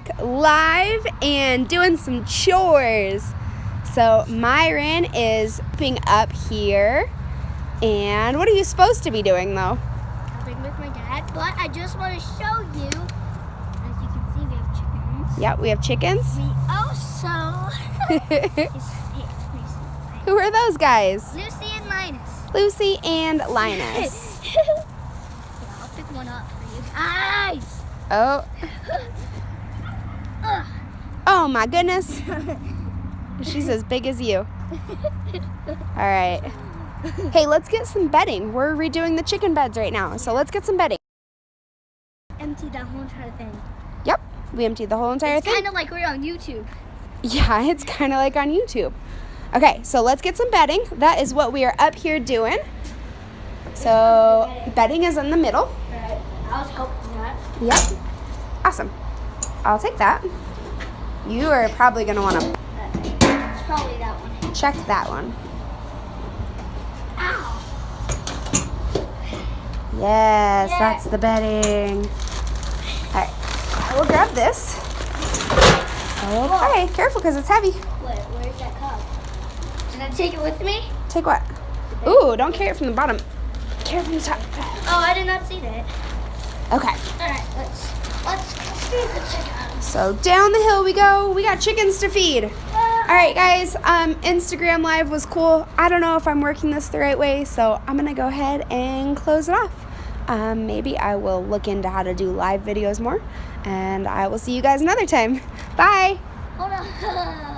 back live and doing some chores. So Myryn is being up here. And what are you supposed to be doing though? Helping with my dad, but I just want to show you, as you can see, we have chickens. Yep, we have chickens. We also... Who are those guys? Lucy and Linus. Lucy and Linus. Yeah, I'll pick one up for you guys. Oh. Oh my goodness. She's as big as you. All right. Hey, let's get some bedding. We're redoing the chicken beds right now, so let's get some bedding. Empty that whole entire thing. Yep, we emptied the whole entire thing. It's kind of like we're on YouTube. Yeah, it's kind of like on YouTube. Okay, so let's get some bedding. That is what we are up here doing. So bedding is in the middle. All right, I was helping that. Yep. Awesome. I'll take that. You are probably going to want to It's probably that one. check that one. Ow! Yes, Yeah. that's the bedding. All right, I will grab this. Okay, careful because it's heavy. Wait, where's that cup? Can I take it with me? Take what? Ooh, don't carry it from the bottom. Carry it from the top. Oh, I did not see that. Okay, All right, let's feed the chicken. so down the hill we go. We got chickens to feed. All right, guys, Instagram Live was cool. I don't know if I'm working this the right way, so I'm going to go ahead and close it off. Maybe I will look into how to do live videos more, and I will see you guys another time. Bye. Hold on.